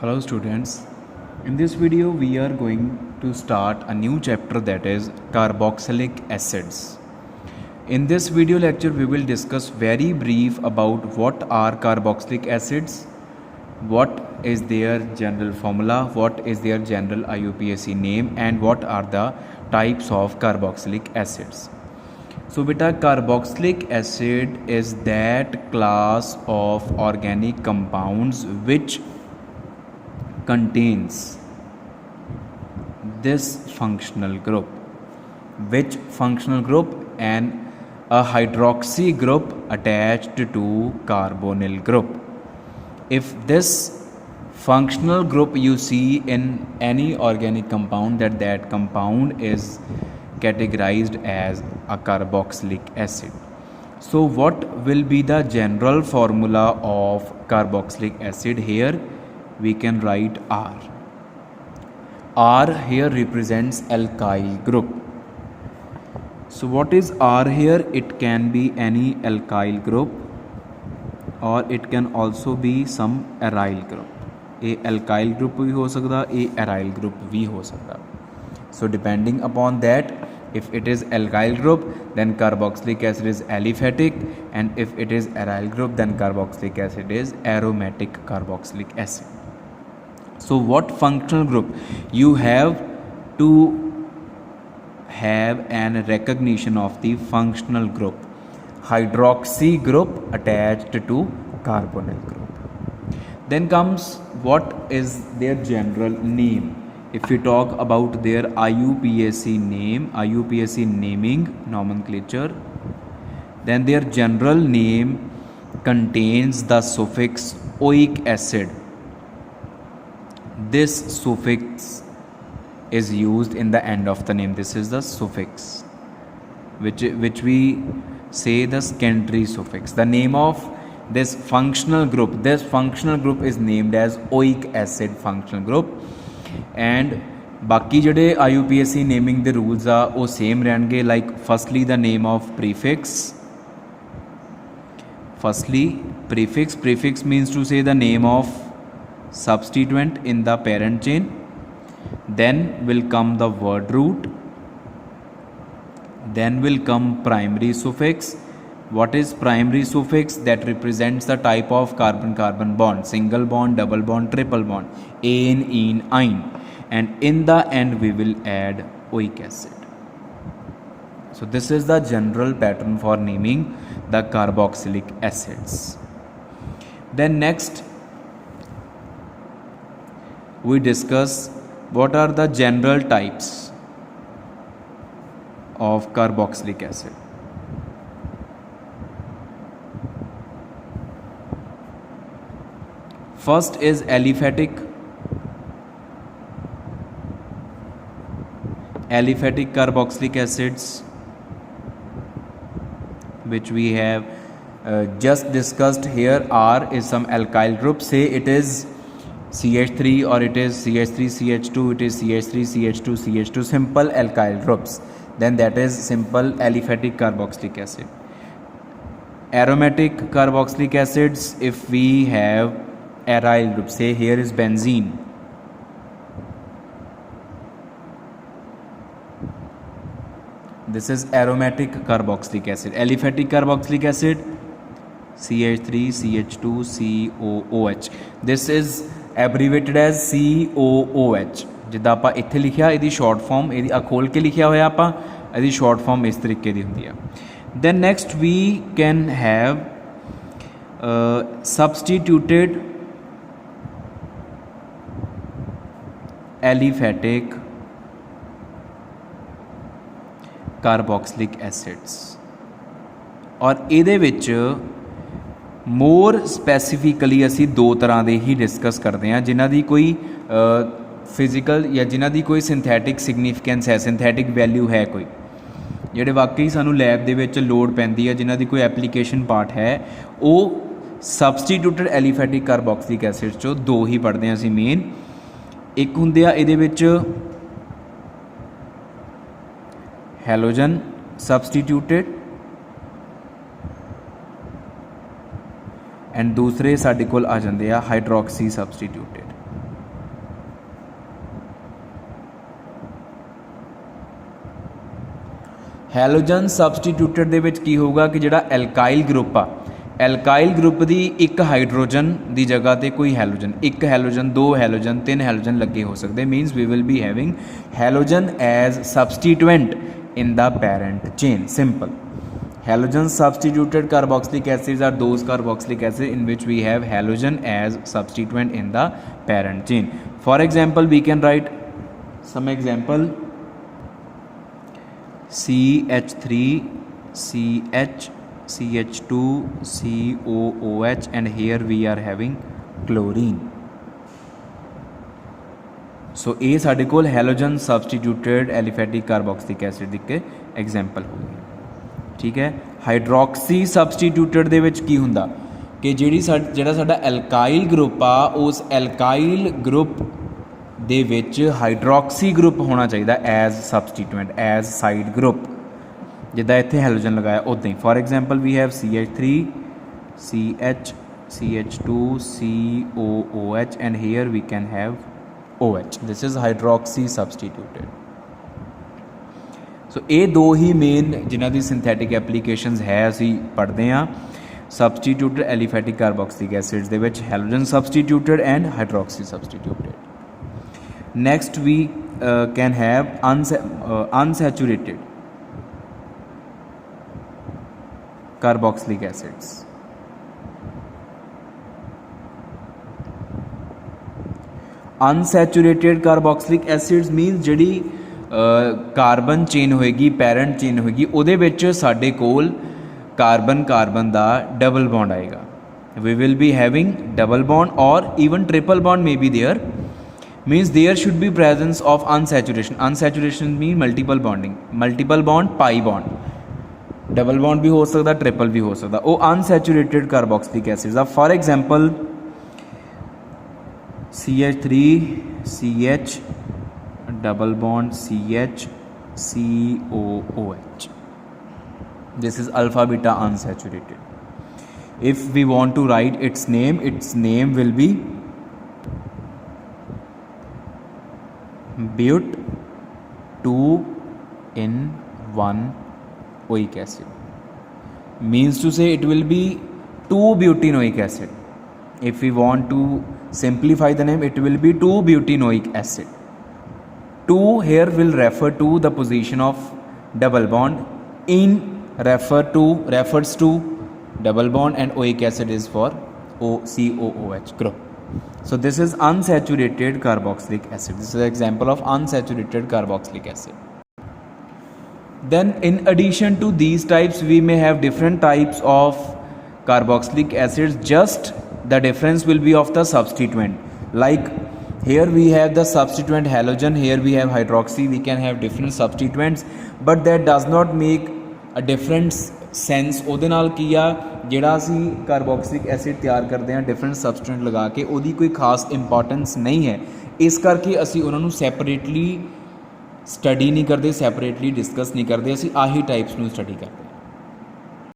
Hello students, in this video we are going to start a new chapter, that is carboxylic acids. In this video lecture we will discuss very brief about what are carboxylic acids, what is their general formula, what is their general IUPAC name, and what are the types of carboxylic acids. So beta, carboxylic acid is that class of organic compounds which contains this functional group. Which functional group? And a hydroxy group attached to carbonyl group. If this functional group you see in any organic compound, that compound is categorized as a carboxylic acid. So what will be the general formula of carboxylic acid? Here we can write R. R here represents alkyl group. So what is R here? It can be any alkyl group or it can also be some aryl group. A alkyl group भी हो सकता, a aryl group भी हो सकता. So depending upon that, if it is alkyl group then carboxylic acid is aliphatic, and if it is aryl group then carboxylic acid is aromatic carboxylic acid. So what functional group? You have to have an recognition of the functional group. Hydroxy group attached to carbonyl group. Then comes what is their general name. If we talk about their IUPAC name, IUPAC naming nomenclature, then their general name contains the suffix oic acid. This suffix is used in the end of the name. This is the suffix which we say the secondary suffix. The name of this functional group is named as oic acid functional group, and बाकी ਜਿਹੜੇ IUPAC naming the rules are वो same रहेंगे. Like firstly the name of prefix. Prefix means to say the name of substituent in the parent chain. Then will come the word root. Then will come primary suffix. What is primary suffix? That represents the type of carbon-carbon bond: single bond, double bond, triple bond, ane, ene, ine. And in the end we will add oic acid. So this is the general pattern for naming the carboxylic acids. Then next we discuss what are the general types of carboxylic acid. First is aliphatic carboxylic acids, which we have just discussed here. R is some alkyl group. Say it is CH3 or it is CH3CH2, it is CH3CH2CH2, simple alkyl groups. Then that is simple aliphatic carboxylic acid. Aromatic carboxylic acids, if we have aryl group, say here is benzene. This is aromatic carboxylic acid. Aliphatic carboxylic acid, CH3CH2COOH. This is abbreviated as COOH. जिद्दां आपां इत्थे लिखिया इहदी short form इहदी खोल के लिखिया होया आपां इहदी short form इस तरीके दी हुंदी है. Then next we can have substituted aliphatic carboxylic acids. और ਇਹਦੇ ਵਿੱਚ मोर स्पैसीफिकली असी दो तरह के ही डिस्कस करते हैं जिन्हों की कोई फिजिकल या जिन्हों की कोई सिंथैटिक सिग्निफिकेंस है, सिंथैटिक वैल्यू है, कोई ਜਿਹੜੇ वाकई सानू लैब ਦੇ ਵਿੱਚ लोड़ पैंदी है, जिन्हों की कोई एप्लीकेशन पार्ट है, वो सबसटीट्यूटेड एलीफैटिक कार्बोक्सिलिक एसिड चो दो ही पढ़ते हैं असी मेन. एक हुंदे आ इहदे विच हैलोजन सबसटीट्यूटेड एंड दूसरे साडे कोल आ जांदे आ हाइड्रोक्सी सबसटीट्यूटेड. ਹੈਲੋਜਨ ਸਬਸਟੀਟਿਊਟਡ ਦੇ ਵਿੱਚ ਕੀ ਹੋਊਗਾ ਕਿ ਜਿਹੜਾ ਐਲਕਾइल ग्रुप ਆ ਐਲਕਾइल ग्रुप ਦੀ ਇੱਕ ਹਾਈਡਰੋਜਨ ਦੀ ਜਗ੍ਹਾ ਤੇ ਕੋਈ ਹੈਲੋਜਨ, ਇੱਕ ਹੈਲੋਜਨ, ਦੋ ਹੈਲੋਜਨ, ਤਿੰਨ ਹੈਲੋਜਨ ਲੱਗੇ ਹੋ ਸਕਦੇ। Means we will be having halogen as substituent in the parent chain. Simple. Halogen substituted carboxylic acids are those carboxylic acids in which we have halogen as substituent in the parent chain. For example, we can write some example: CH3 CH CH2 COOH, and here we are having chlorine. सो ये साढ़े कोल halogen सबसटीट्यूटेड aliphatic carboxylic acid के example हो गए। ठीक है, hydroxy सबसटीट्यूटेड दे विच की हुंदा कि जिहड़ा साडा एल्काइल ग्रुप आ उस एल्काइल ग्रुप दे विच हाइड्रोक्सी ग्रुप होना चाहिए as substituent, as side group, जिद्दां इत्थे हैलोजन लगाया उदां ही। For example we have CH3 CH CH2 COOH, and here we can have OH. This is hydroxy substituted. सो ये दो ही मेन जिन्हां दी सिंथैटिक एप्लीकेशनस है असीं पढ़दे हाँ। सबसटीट्यूटेड एलिफेटिक कार्बोक्सिलिक एसिड्स दे विच halogen substituted and hydroxy substituted. Next we can have unsaturated carboxylic acids. Unsaturated carboxylic acids means जिहड़ी कार्बन चेन होएगी, पैरेंट चेन होएगी, उहदे विच साडे कोल कार्बन कार्बन दा डबल बॉन्ड आएगा। We will be having double bond और even triple bond may be there. Means there should be presence of unsaturation. Unsaturation mean multiple bonding, multiple bond, pi bond, double bond भी हो सकता, triple भी हो सकता। वो unsaturated carboxylic acids आ। For example CH3 CH double bond CH COOH. This is alpha beta unsaturated. If we want to write its name will be but 2 in 1 oic acid. Means to say it will be 2 butanoic acid. If we want to simplify the name, it will be 2 butanoic acid. 2 here will refer to the position of double bond, in refers to double bond, and oic acid is for COOH group. So this is unsaturated carboxylic acid. This is an example of unsaturated carboxylic acid. Then in addition to these types, we may have different types of carboxylic acids, just the difference will be of the substituent. Like here we have the substituent halogen, here we have hydroxy. We can have different substituents, but that does not make a different sense। ਉਹਦੇ ਨਾਲ ਕੀ ਆ, ਜਿਹੜਾ ਅਸੀਂ ਕਾਰਬੋਕਸਿਲਿਕ acid ਤਿਆਰ ਕਰਦੇ ਹਾਂ different substitute ਲਗਾ ਕੇ, ਉਹਦੀ ਕੋਈ ਖਾਸ ਇੰਪੋਰਟੈਂਸ ਨਹੀਂ ਹੈ। ਇਸ ਕਰਕੇ ਅਸੀਂ ਉਹਨਾਂ ਨੂੰ ਸੈਪਰੇਟਲੀ ਸਟੱਡੀ ਨਹੀਂ ਕਰਦੇ, ਸੈਪਰੇਟਲੀ ਡਿਸਕਸ ਨਹੀਂ ਕਰਦੇ, ਅਸੀਂ ਆਹੀ ਟਾਈਪਸ ਨੂੰ ਸਟੱਡੀ ਕਰਦੇ।